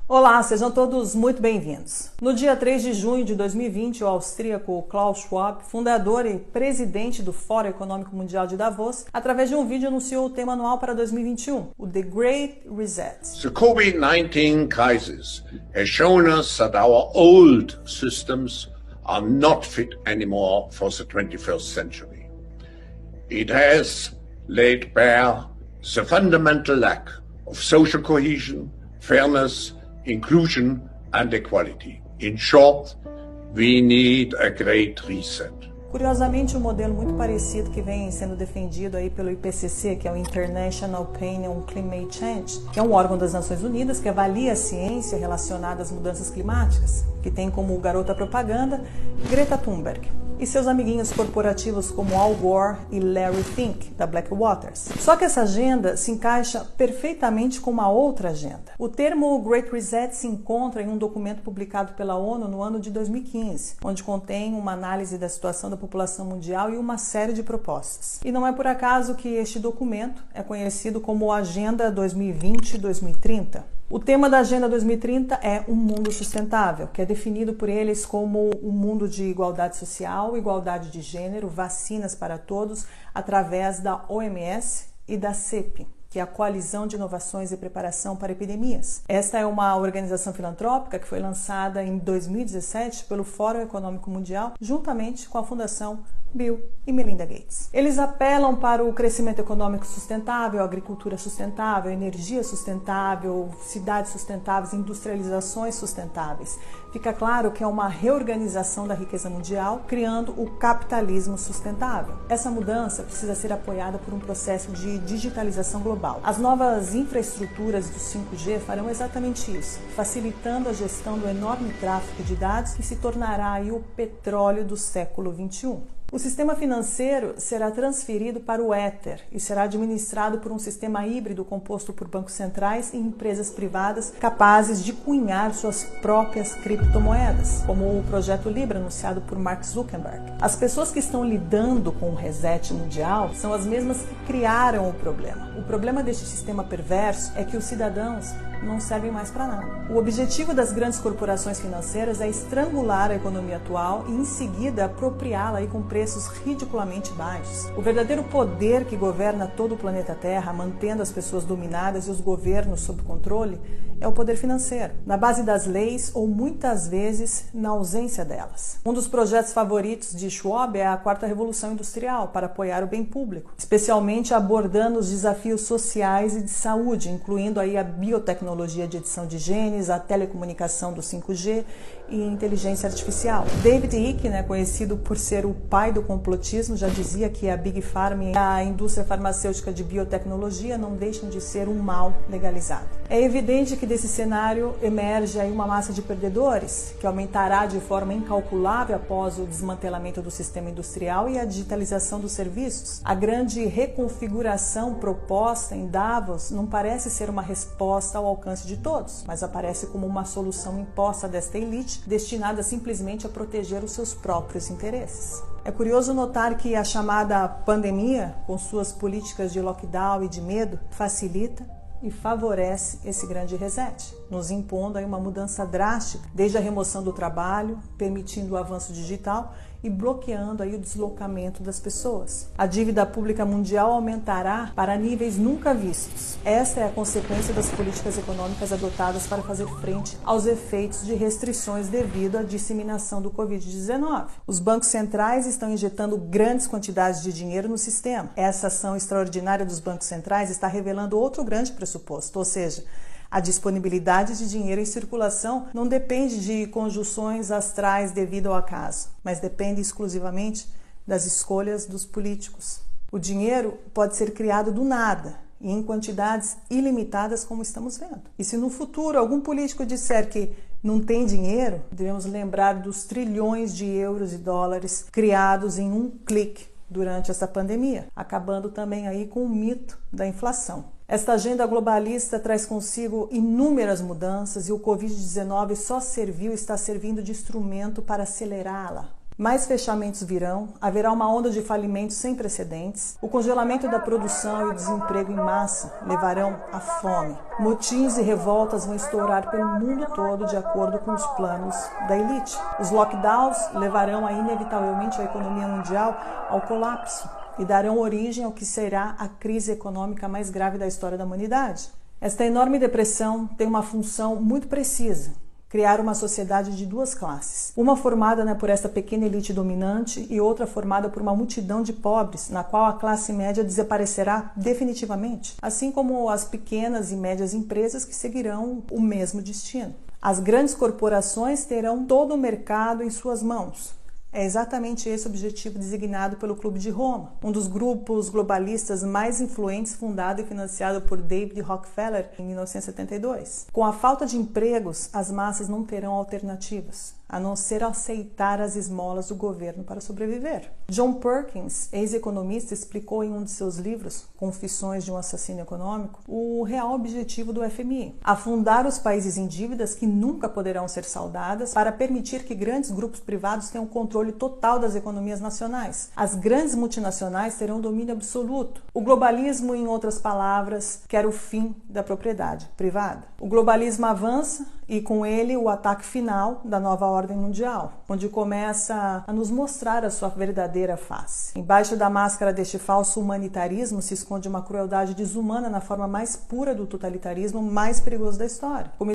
Olá, sejam todos muito bem-vindos. No dia 3 de junho de 2020, o austríaco Klaus Schwab, fundador e presidente do Fórum Econômico Mundial de Davos, através de um vídeo anunciou o tema anual para 2021, o The Great Reset. The COVID-19 crisis has shown us that our old systems are not fit anymore for the 21st century. It has laid bare the fundamental lack of social cohesion, fairness, inclusion and equality. In short, we need a great reset. Curiosamente, um modelo muito parecido que vem sendo defendido aí pelo IPCC, que é o International Panel on Climate Change, que é um órgão das Nações Unidas que avalia a ciência relacionada às mudanças climáticas, que tem como garota propaganda Greta Thunberg e seus amiguinhos corporativos como Al Gore e Larry Fink, da Blackwater. Só que essa agenda se encaixa perfeitamente com uma outra agenda. O termo Great Reset se encontra em um documento publicado pela ONU no ano de 2015, onde contém uma análise da situação da população mundial e uma série de propostas. E não é por acaso que este documento é conhecido como Agenda 2020-2030. O tema da Agenda 2030 é um mundo sustentável, que é definido por eles como um mundo de igualdade social, igualdade de gênero, vacinas para todos, através da OMS e da CEP, que é a Coalizão de Inovações e Preparação para Epidemias. Esta é uma organização filantrópica que foi lançada em 2017 pelo Fórum Econômico Mundial, juntamente com a Fundação Bill e Melinda Gates. Eles apelam para o crescimento econômico sustentável, agricultura sustentável, energia sustentável, cidades sustentáveis, industrializações sustentáveis. Fica claro que é uma reorganização da riqueza mundial, criando o capitalismo sustentável. Essa mudança precisa ser apoiada por um processo de digitalização global. As novas infraestruturas do 5G farão exatamente isso, facilitando a gestão do enorme tráfego de dados que se tornará aí o petróleo do século XXI. O sistema financeiro será transferido para o Ether e será administrado por um sistema híbrido composto por bancos centrais e empresas privadas capazes de cunhar suas próprias criptomoedas, como o projeto Libra anunciado por Mark Zuckerberg. As pessoas que estão lidando com o reset mundial são as mesmas que criaram o problema. O problema deste sistema perverso é que os cidadãos não servem mais para nada. O objetivo das grandes corporações financeiras é estrangular a economia atual e em seguida apropriá-la aí com preços ridiculamente baixos. O verdadeiro poder que governa todo o planeta Terra, mantendo as pessoas dominadas e os governos sob controle, é o poder financeiro, na base das leis ou muitas vezes na ausência delas. Um dos projetos favoritos de Schwab é a Quarta Revolução Industrial para apoiar o bem público, especialmente abordando os desafios sociais e de saúde, incluindo aí a biotecnologia de edição de genes, a telecomunicação do 5G e inteligência artificial. David Icke, conhecido por ser o pai do complotismo, já dizia que a Big Pharma e a indústria farmacêutica de biotecnologia não deixam de ser um mal legalizado. É evidente que desse cenário emerge aí uma massa de perdedores, que aumentará de forma incalculável após o desmantelamento do sistema industrial e a digitalização dos serviços. A grande reconfiguração proposta em Davos não parece ser uma resposta ao alcance de todos, mas aparece como uma solução imposta desta elite, destinada simplesmente a proteger os seus próprios interesses. É curioso notar que a chamada pandemia, com suas políticas de lockdown e de medo, facilita e favorece esse grande reset, nos impondo aí uma mudança drástica, desde a remoção do trabalho, permitindo o avanço digital e bloqueando aí o deslocamento das pessoas. A dívida pública mundial aumentará para níveis nunca vistos. Esta é a consequência das políticas econômicas adotadas para fazer frente aos efeitos de restrições devido à disseminação do Covid-19. Os bancos centrais estão injetando grandes quantidades de dinheiro no sistema. Essa ação extraordinária dos bancos centrais está revelando outro grande pressuposto, ou seja, a disponibilidade de dinheiro em circulação não depende de conjunções astrais devido ao acaso, mas depende exclusivamente das escolhas dos políticos. O dinheiro pode ser criado do nada e em quantidades ilimitadas, como estamos vendo. E se no futuro algum político disser que não tem dinheiro, devemos lembrar dos trilhões de euros e dólares criados em um clique durante essa pandemia, acabando também aí com o mito da inflação. Esta agenda globalista traz consigo inúmeras mudanças e o Covid-19 só serviu e está servindo de instrumento para acelerá-la. Mais fechamentos virão, haverá uma onda de falimentos sem precedentes, o congelamento da produção e o desemprego em massa levarão à fome. Motins e revoltas vão estourar pelo mundo todo de acordo com os planos da elite. Os lockdowns levarão inevitavelmente a economia mundial ao colapso e darão origem ao que será a crise econômica mais grave da história da humanidade. Esta enorme depressão tem uma função muito precisa: criar uma sociedade de duas classes. Uma formada por esta pequena elite dominante e outra formada por uma multidão de pobres, na qual a classe média desaparecerá definitivamente, assim como as pequenas e médias empresas que seguirão o mesmo destino. As grandes corporações terão todo o mercado em suas mãos. É exatamente esse o objetivo designado pelo Clube de Roma, um dos grupos globalistas mais influentes, fundado e financiado por David Rockefeller em 1972. Com a falta de empregos, as massas não terão alternativas, a não ser aceitar as esmolas do governo para sobreviver. John Perkins, ex-economista, explicou em um de seus livros, Confissões de um Assassino Econômico, o real objetivo do FMI: afundar os países em dívidas que nunca poderão ser saldadas para permitir que grandes grupos privados tenham controle total das economias nacionais. As grandes multinacionais terão domínio absoluto. O globalismo, em outras palavras, quer o fim da propriedade privada. O globalismo avança e com ele o ataque final da nova ordem mundial, onde começa a nos mostrar a sua verdadeira face. Embaixo da máscara deste falso humanitarismo se esconde uma crueldade desumana na forma mais pura do totalitarismo mais perigoso da história.